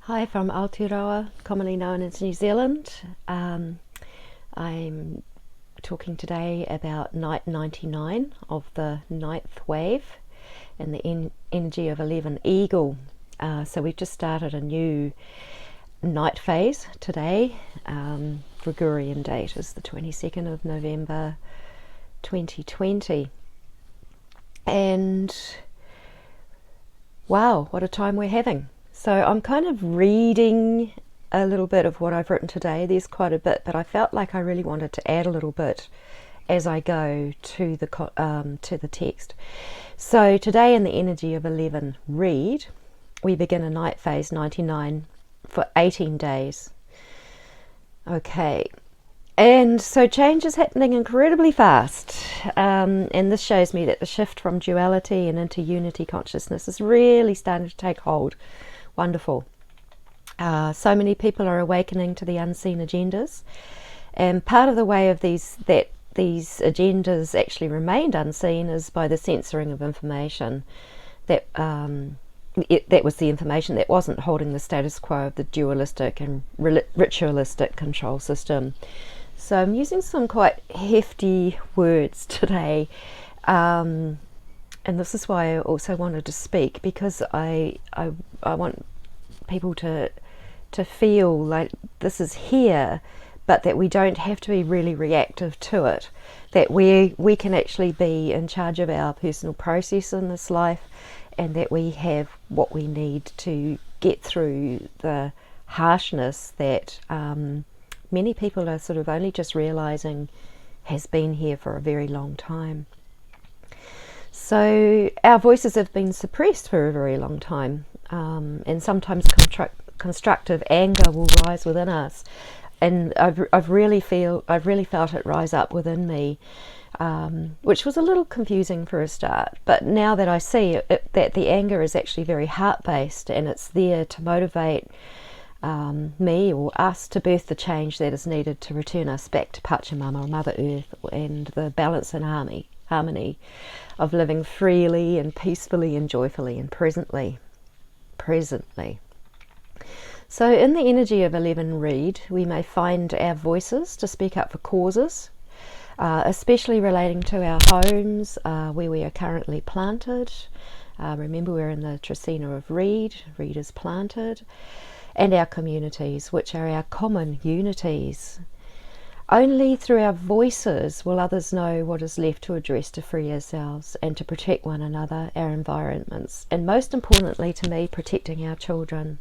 Hi from Aotearoa, commonly known as New Zealand. I'm talking today about night 99 of the ninth wave and the energy of 11 Eagle. So we've just started a new night phase today. Gregorian date is the 22nd of November 2020. And wow, what a time we're having. So I'm kind of reading a little bit of what I've written today. There's quite a bit, but I felt like I really wanted to add a little bit as I go to the text. So today in the energy of 11 read, we begin a night phase 99 for 18 days. Okay. And so change is happening incredibly fast, and this shows me that the shift from duality and into unity consciousness is really starting to take hold. Wonderful. So many people are awakening to the unseen agendas, and part of the way of these agendas actually remained unseen is by the censoring of information that that was the information that wasn't holding the status quo of the dualistic and ritualistic control system. So I'm using some quite hefty words today, and this is why I also wanted to speak, because I want people to feel like this is here, but that we don't have to be really reactive to it, that we can actually be in charge of our personal process in this life, and that we have what we need to get through the harshness that many people are sort of only just realizing has been here for a very long time. So our voices have been suppressed for a very long time, and sometimes constructive anger will rise within us, and I've really felt it rise up within me, which was a little confusing for a start. But now that I see that the anger is actually very heart-based, and it's there to motivate me or us to birth the change that is needed to return us back to Pachamama, or Mother Earth, and the balance and harmony of living freely and peacefully and joyfully and presently. So in the energy of 11 read, we may find our voices to speak up for causes, especially relating to our homes, where we are currently planted. Remember, we're in the Trecena of read is planted, and our communities, which are our common unities. Only through our voices will others know what is left to address to free ourselves and to protect one another, our environments, and most importantly to me, protecting our children.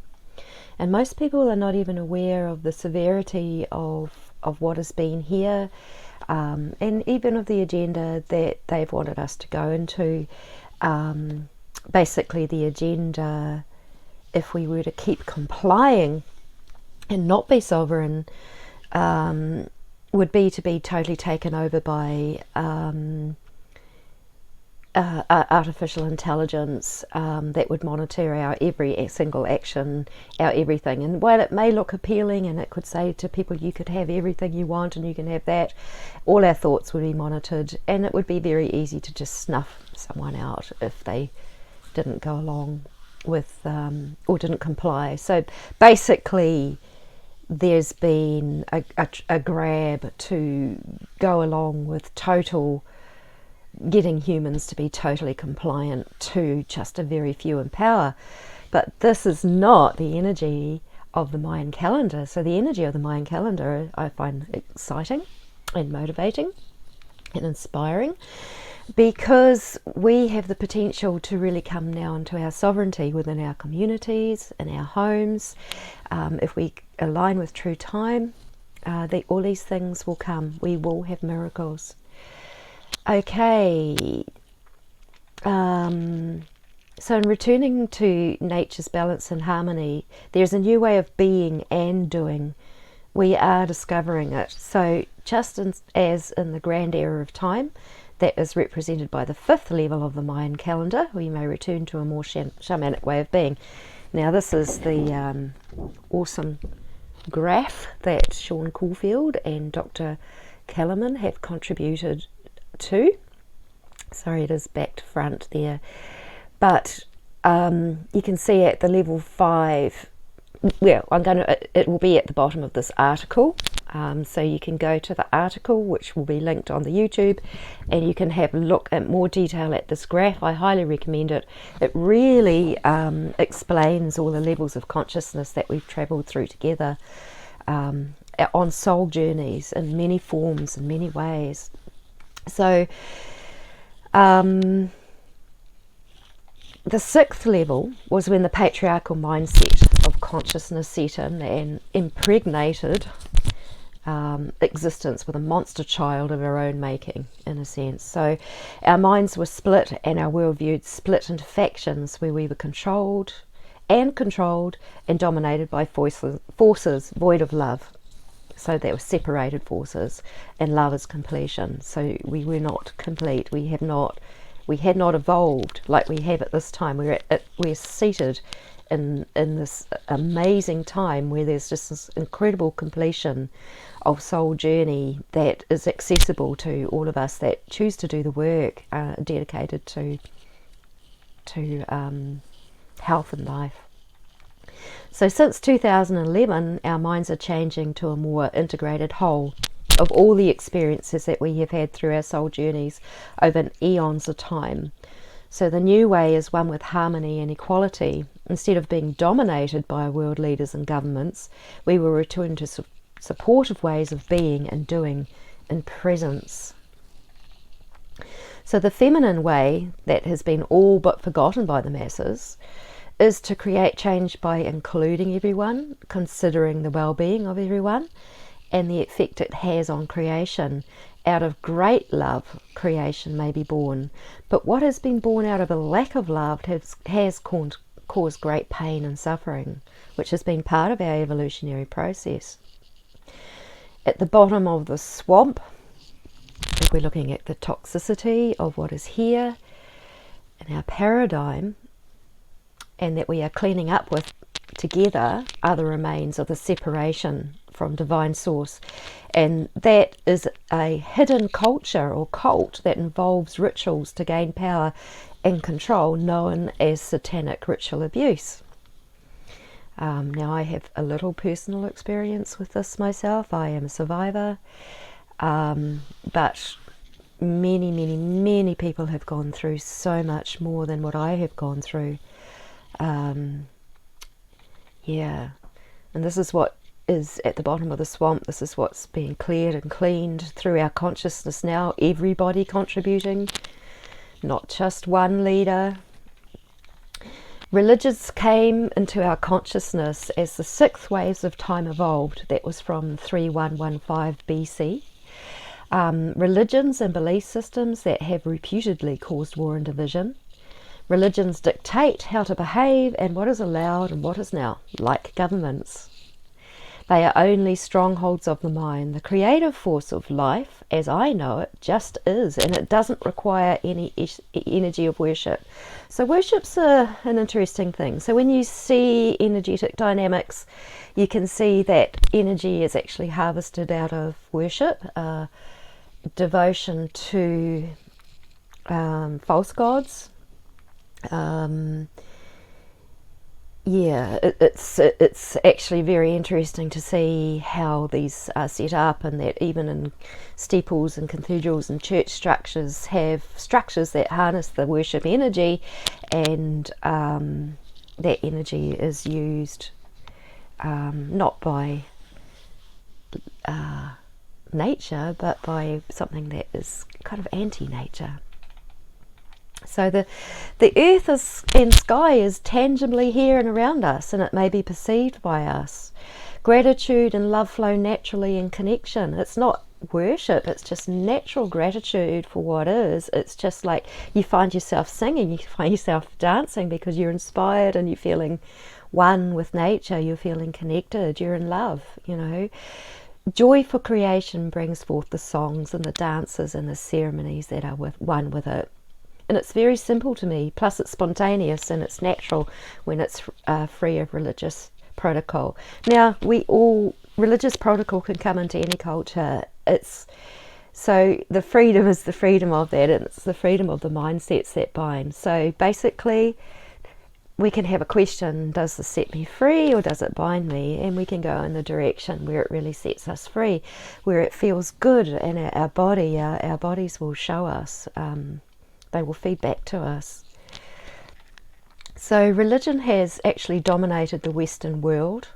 And most people are not even aware of the severity of what has been here, and even of the agenda that they've wanted us to go into. Basically the agenda, if we were to keep complying and not be sovereign, would be to be totally taken over by artificial intelligence that would monitor our every single action, our everything. And while it may look appealing, and it could say to people, you could have everything you want and you can have that, all our thoughts would be monitored, and it would be very easy to just snuff someone out if they didn't go along with or didn't comply. So basically there's been a grab to go along with getting humans to be totally compliant to just a very few in power. But this is not the energy of the Mayan calendar. So the energy of the Mayan calendar I find exciting and motivating and inspiring, because we have the potential to really come now into our sovereignty within our communities and our homes. If we align with true time, all these things will come. We will have miracles. Okay, so in returning to nature's balance and harmony, there's a new way of being and doing. We are discovering it. So just as in the grand era of time, that is represented by the 5th level of the Mayan calendar, we may return to a more shamanic way of being. Now this is the awesome graph that Sean Caulfield and Dr. Kellerman have contributed to. Sorry, it is back to front there. But you can see at the level 5 well, it will be at the bottom of this article. So you can go to the article, which will be linked on the YouTube, and you can have a look at more detail at this graph. I highly recommend it. It really explains all the levels of consciousness that we've travelled through together on soul journeys in many forms, in many ways. So the 6th level was when the patriarchal mindset of consciousness set in and impregnated existence with a monster child of our own making, in a sense. So our minds were split and our worldview split into factions where we were controlled and dominated by forces void of love. So they were separated forces, and love is completion. So we were not complete. We had not evolved like we have at this time. We're seated in this amazing time where there's just this incredible completion of soul journey that is accessible to all of us that choose to do the work dedicated to health and life. So since 2011, our minds are changing to a more integrated whole of all the experiences that we have had through our soul journeys over eons of time. So the new way is one with harmony and equality. Instead of being dominated by world leaders and governments, we will return to supportive ways of being and doing in presence. So the feminine way that has been all but forgotten by the masses is to create change by including everyone, considering the well-being of everyone, and the effect it has on creation. Out of great love, creation may be born. But what has been born out of a lack of love has caused great pain and suffering, which has been part of our evolutionary process. At the bottom of the swamp, if we're looking at the toxicity of what is here in our paradigm, and that we are cleaning up with together, are the remains of the separation from divine source. And that is a hidden culture or cult that involves rituals to gain power and control, known as satanic ritual abuse. Now I have a little personal experience with this myself. I am a survivor, but many people have gone through so much more than what I have gone through. And this is what is at the bottom of the swamp. This is what's being cleared and cleaned through our consciousness now. Everybody contributing, not just one leader. Religions came into our consciousness as the 6th waves of time evolved. That was from 3115 BC. Religions and belief systems that have reputedly caused war and division. Religions dictate how to behave and what is allowed and what is now, like governments. They are only strongholds of the mind. The creative force of life, as I know it, just is, and it doesn't require any energy of worship. So worship's an interesting thing. So when you see energetic dynamics, you can see that energy is actually harvested out of worship, devotion to false gods. It's actually very interesting to see how these are set up, and that even in steeples and cathedrals and church structures have structures that harness the worship energy, and that energy is used not by nature, but by something that is kind of anti-nature. So the earth and sky is tangibly here and around us, and it may be perceived by us. Gratitude and love flow naturally in connection. It's not worship, it's just natural gratitude for what is. It's just like you find yourself singing, you find yourself dancing because you're inspired and you're feeling one with nature, you're feeling connected, you're in love, you know. Joy for creation brings forth the songs and the dances and the ceremonies that are one with it. And it's very simple to me, plus it's spontaneous and it's natural when it's free of religious protocol. Now, religious protocol can come into any culture. So the freedom is the freedom of that, and it's the freedom of the mindsets that bind. So basically, we can have a question: does this set me free or does it bind me? And we can go in the direction where it really sets us free, where it feels good, and our bodies will show us, they will feed back to us. So religion has actually dominated the Western world,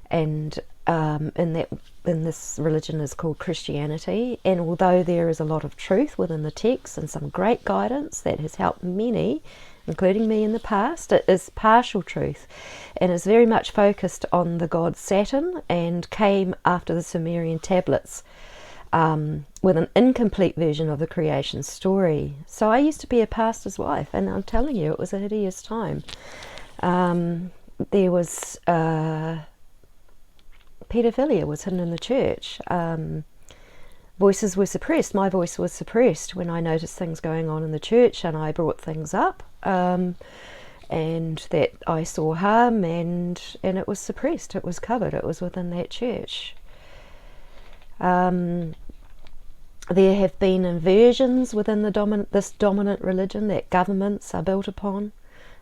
and in this religion is called Christianity. And although there is a lot of truth within the text and some great guidance that has helped many, including me in the past, it is partial truth and is very much focused on the god Saturn, and came after the Sumerian tablets, with an incomplete version of the creation story. So I used to be a pastor's wife, and I'm telling you, it was a hideous time. There was pedophilia was hidden in the church. Voices were suppressed. My voice was suppressed when I noticed things going on in the church, and I brought things up, and that I saw harm, and it was suppressed. It was covered. It was within that church. There have been inversions within this dominant religion that governments are built upon.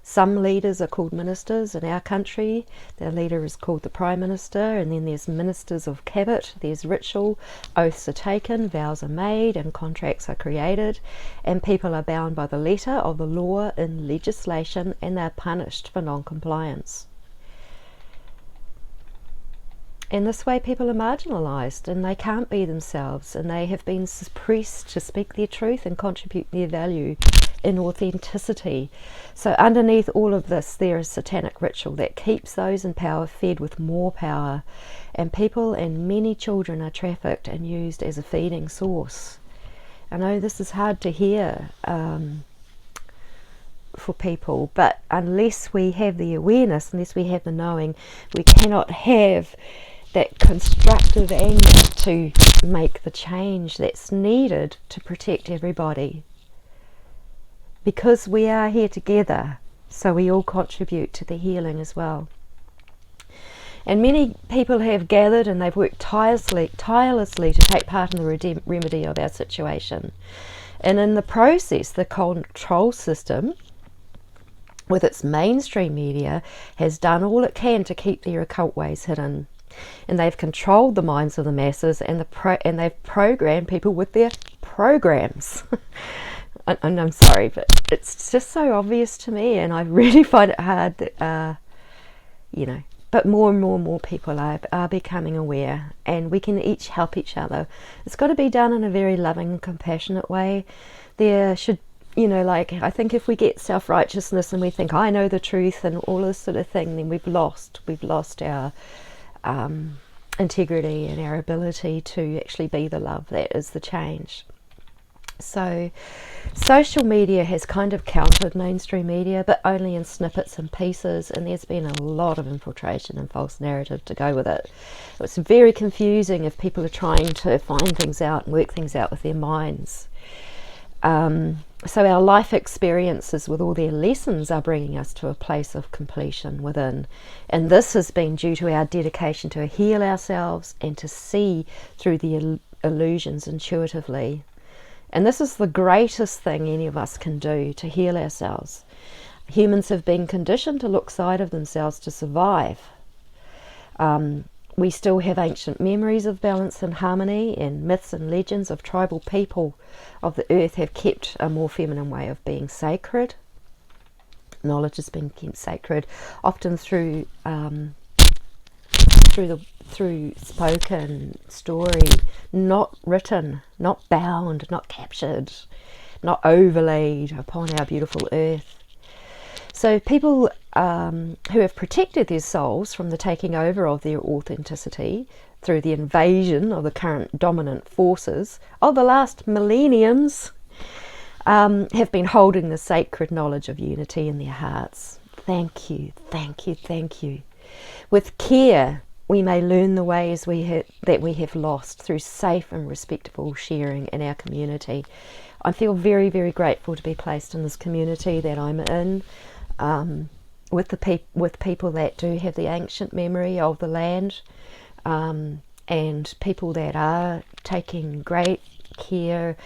Some leaders are called ministers in our country. Their leader is called the Prime Minister, and then there's ministers of cabinet, there's ritual, oaths are taken, vows are made, and contracts are created, and people are bound by the letter of the law in legislation, and they're punished for non-compliance. In this way, people are marginalised, and they can't be themselves, and they have been suppressed to speak their truth and contribute their value in authenticity. So underneath all of this, there is satanic ritual that keeps those in power fed with more power, and people and many children are trafficked and used as a feeding source. I know this is hard to hear for people, but unless we have the awareness, unless we have the knowing, we cannot have that constructive anger to make the change that's needed to protect everybody. Because we are here together, so we all contribute to the healing as well. And many people have gathered, and they've worked tirelessly to take part in the remedy of our situation. And in the process, the control system, with its mainstream media, has done all it can to keep their occult ways hidden. And they've controlled the minds of the masses, and they've programmed people with their programs. And I'm sorry, but it's just so obvious to me, and I really find it hard that, but more and more people are becoming aware, and we can each help each other. It's got to be done in a very loving and compassionate way. There should, I think if we get self-righteousness and we think, I know the truth and all this sort of thing, then we've lost our integrity and our ability to actually be the love that is the change. So social media has kind of countered mainstream media, but only in snippets and pieces, and there's been a lot of infiltration and false narrative to go with it. It's very confusing if people are trying to find things out and work things out with their minds. So our life experiences with all their lessons are bringing us to a place of completion within. And this has been due to our dedication to heal ourselves and to see through the illusions intuitively. And this is the greatest thing any of us can do, to heal ourselves. Humans have been conditioned to look side of themselves to survive. We still have ancient memories of balance and harmony, and myths and legends of tribal people of the earth have kept a more feminine way of being sacred. Knowledge has been kept sacred, often through spoken story, not written, not bound, not captured, not overlaid upon our beautiful earth. So people who have protected their souls from the taking over of their authenticity through the invasion of the current dominant forces of the last millenniums have been holding the sacred knowledge of unity in their hearts. Thank you, thank you, thank you. With care, we may learn the ways that we have lost through safe and respectful sharing in our community. I feel very, very grateful to be placed in this community that I'm in, with people that do have the ancient memory of the land, and people that are taking great care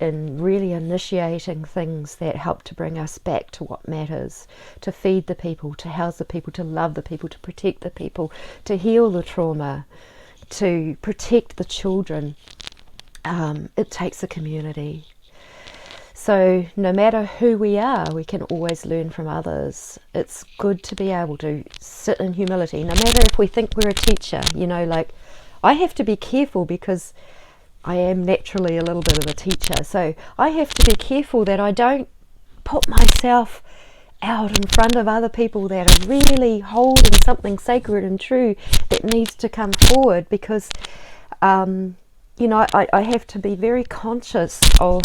in really initiating things that help to bring us back to what matters, to feed the people, to house the people, to love the people, to protect the people, to heal the trauma, to protect the children. It takes a community. So no matter who we are, we can always learn from others. It's good to be able to sit in humility, no matter if we think we're a teacher. Like I have to be careful because I am naturally a little bit of a teacher. So I have to be careful that I don't put myself out in front of other people that are really holding something sacred and true that needs to come forward, because I have to be very conscious of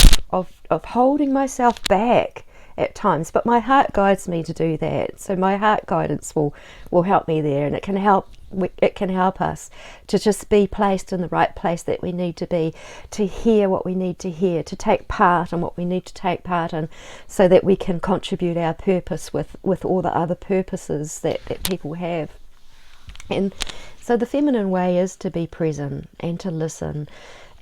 holding myself back at times, but my heart guides me to do that. So my heart guidance will help me there, and it can help us to just be placed in the right place that we need to be, to hear what we need to hear, to take part in what we need to take part in, so that we can contribute our purpose with all the other purposes that people have. And so the feminine way is to be present and to listen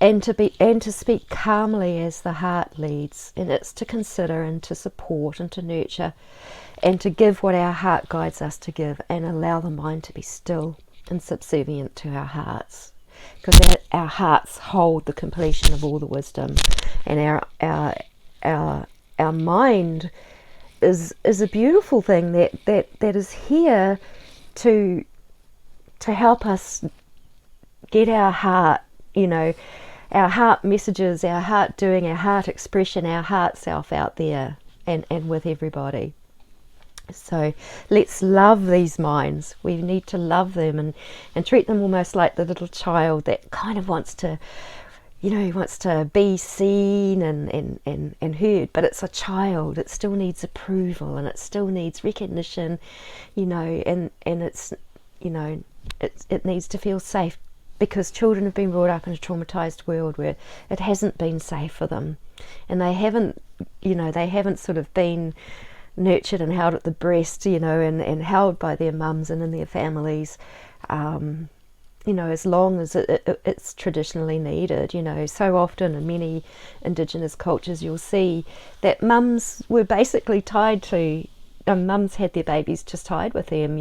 and to speak calmly as the heart leads, and it's to consider and to support and to nurture and to give what our heart guides us to give, and allow the mind to be still and subservient to our hearts, because our hearts hold the completion of all the wisdom, and our mind is a beautiful thing that is here to help us get our heart, our heart messages, our heart doing, our heart expression, our heart self out there and with everybody. So let's love these minds. We need to love them and treat them almost like the little child that kind of wants to be seen and heard, but it's a child. It still needs approval, and it still needs recognition, and it's, it needs to feel safe, because children have been brought up in a traumatized world where it hasn't been safe for them, and they haven't sort of been nurtured and held at the breast, and held by their mums and in their families, as long as it's traditionally needed. So often in many Indigenous cultures you'll see that mums were basically tied to, mums had their babies just tied with them,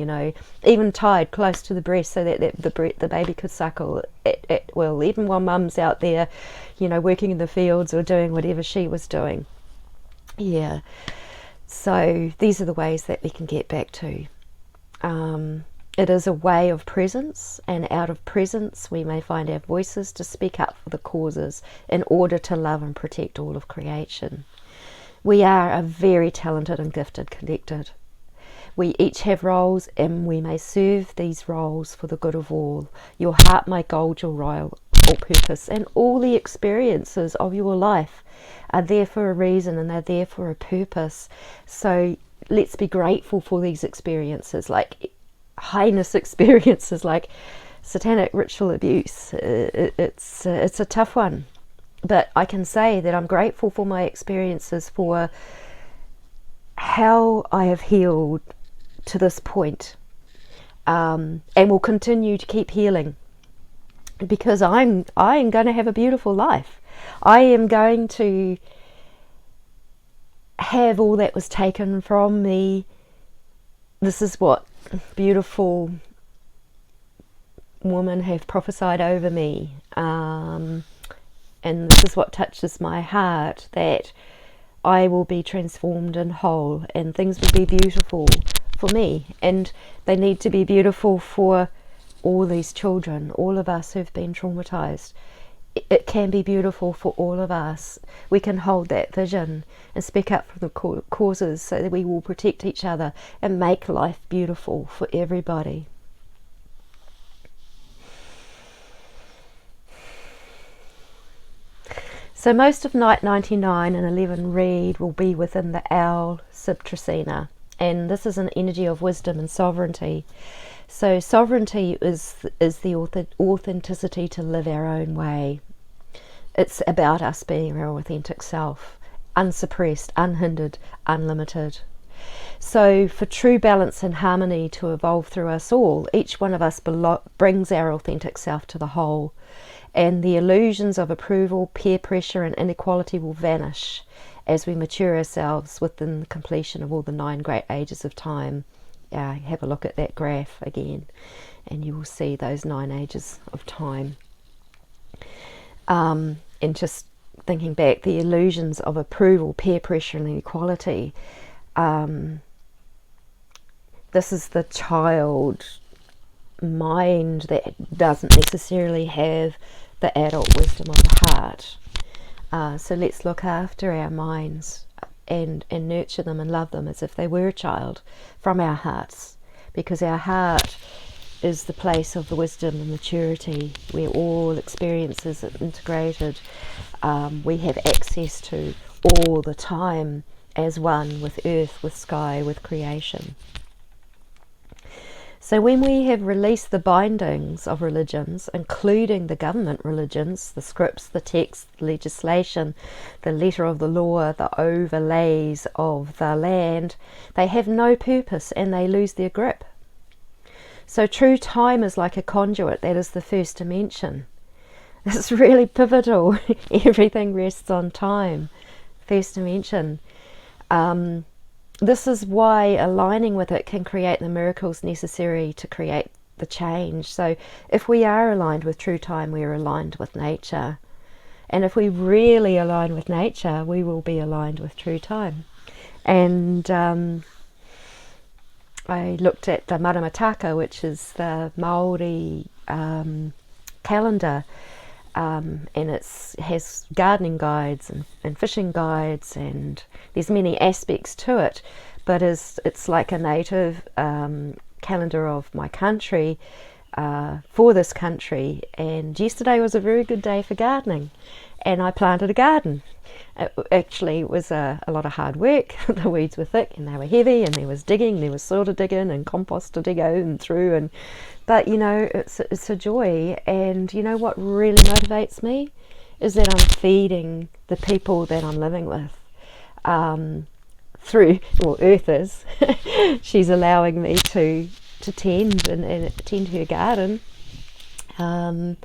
even tied close to the breast so that the baby could suckle at will, even while mum's out there, working in the fields or doing whatever she was doing. Yeah. So these are the ways that we can get back to. It is a way of presence, and out of presence we may find our voices to speak up for the causes in order to love and protect all of creation. We are a very talented and gifted collective. We each have roles, and we may serve these roles for the good of all. Your heart, my goal, your royal purpose, and all the experiences of your life are there for a reason, and they're there for a purpose. So let's be grateful for these experiences, like heinous experiences like satanic ritual abuse. It's a tough one. But I can say that I'm grateful for my experiences, for how I have healed to this point, and will continue to keep healing, because I am going to have a beautiful life. I am going to have all that was taken from me. This is what beautiful women have prophesied over me. And this is what touches my heart, that I will be transformed and whole, and things will be beautiful for me, and they need to be beautiful for all these children, all of us who've been traumatized. It can be beautiful for all of us. We can hold that vision and speak up for the causes, so that we will protect each other and make life beautiful for everybody. So most of night 99 and 11 read will be within the owl Subtracina, and this is an energy of wisdom and sovereignty. So sovereignty is the authenticity to live our own way. It's about us being our authentic self, unsuppressed, unhindered, unlimited. So for true balance and harmony to evolve through us all, each one of us brings our authentic self to the whole, and the illusions of approval, peer pressure and inequality will vanish as we mature ourselves within the completion of all the 9 great ages of time. Have a look at that graph again and you will see those 9 ages of time. And just thinking back, the illusions of approval, peer pressure and inequality, this is the child mind that doesn't necessarily have the adult wisdom of the heart. So let's look after our minds and nurture them and love them as if they were a child from our hearts, because our heart is the place of the wisdom and maturity where all experiences are integrated. We have access to all the time as one with earth, with sky, with creation. So when we have released the bindings of religions, including the government religions, the scripts, the text, the legislation, the letter of the law, the overlays of the land, they have no purpose and they lose their grip. So true time is like a conduit, that is the first dimension. It's really pivotal. Everything rests on time. First dimension. This is why aligning with it can create the miracles necessary to create the change. So if we are aligned with true time, we are aligned with nature. And if we really align with nature, we will be aligned with true time. And I looked at the Maramataka, which is the Māori calendar, and it has gardening guides and fishing guides, and there's many aspects to it, but it's like a native calendar of my country, for this country. And yesterday was a very good day for gardening, and I planted a garden. It actually was a lot of hard work. The weeds were thick and they were heavy, and there was digging, there was soil to dig in and compost to dig out and through, but you know, it's a joy. And you know what really motivates me is that I'm feeding the people that I'm living with through, well, Earth is she's allowing me to tend and tend her garden, and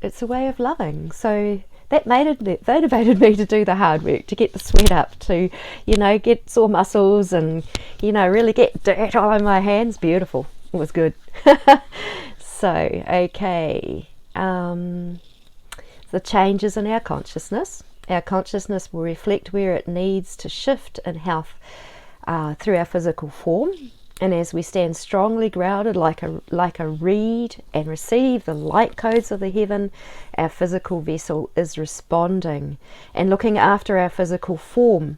it's a way of loving. So that motivated me to do the hard work, to get the sweat up, to, you know, get sore muscles and, you know, really get dirt all on my hands. Beautiful. It was good. So, okay. The changes in our consciousness. Our consciousness will reflect where it needs to shift in health through our physical form. And as we stand strongly grounded like a reed and receive the light codes of the heaven, our physical vessel is responding. And looking after our physical form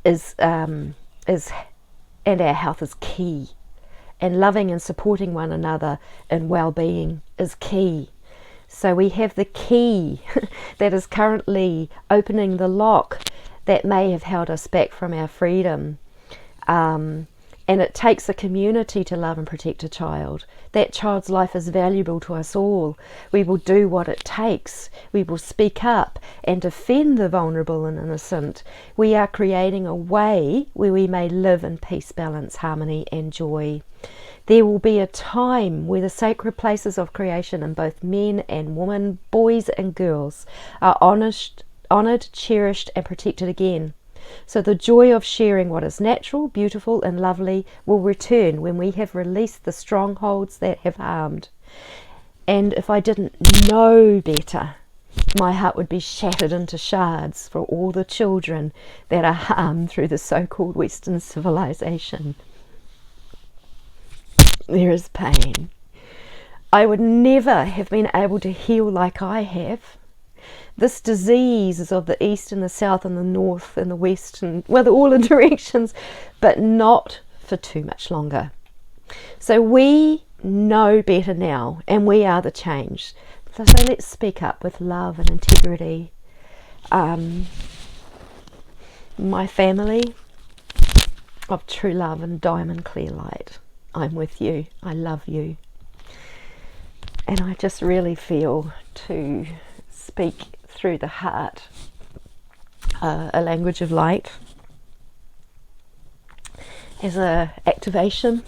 and our health is key. And loving and supporting one another in well-being is key. So we have the key that is currently opening the lock that may have held us back from our freedom. And it takes a community to love and protect a child. That child's life is valuable to us all. We will do what it takes. We will speak up and defend the vulnerable and innocent. We are creating a way where we may live in peace, balance, harmony and joy. There will be a time where the sacred places of creation in both men and women, boys and girls, are honoured, cherished and protected again. So the joy of sharing what is natural, beautiful and lovely will return when we have released the strongholds that have harmed. And if I didn't know better, my heart would be shattered into shards for all the children that are harmed through the so-called Western civilization. There is pain. I would never have been able to heal like I have. This disease is of the east and the south and the north and the west, and well, all the directions, but not for too much longer. So we know better now, and we are the change. So let's speak up with love and integrity. My family of true love and diamond clear light, I'm with you. I love you. And I just really feel to speak through the heart, a language of light, as a activation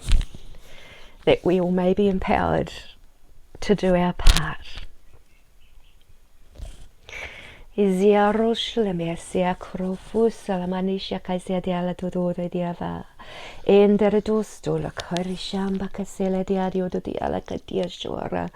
that we all may be empowered to do our part. Iziaro shlemesia krofu salamanisha kaisia diala dodore diava. Endere dosto la karishamba kasela diadio do diala katia shora.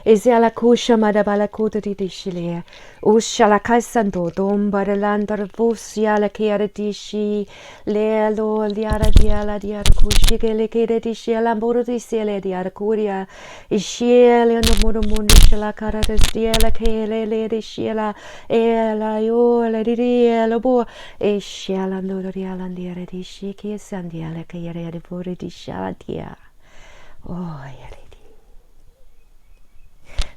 Iziala kusha madabala kuda di dishile. Ushala kaisando dombare landar vusia la kiara dishi. Lelo diara diala diara kushi gele kere dishi alamboro di sele diara kuria. Ishiele no mono mundo shala kara diala kele le dishiela. Ela yo la diria lo bo e shala no riala ndiere di shiki sandiala che yere di pure di shadia. Oh yere.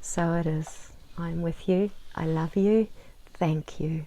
So it is. I'm with you. I love you. Thank you.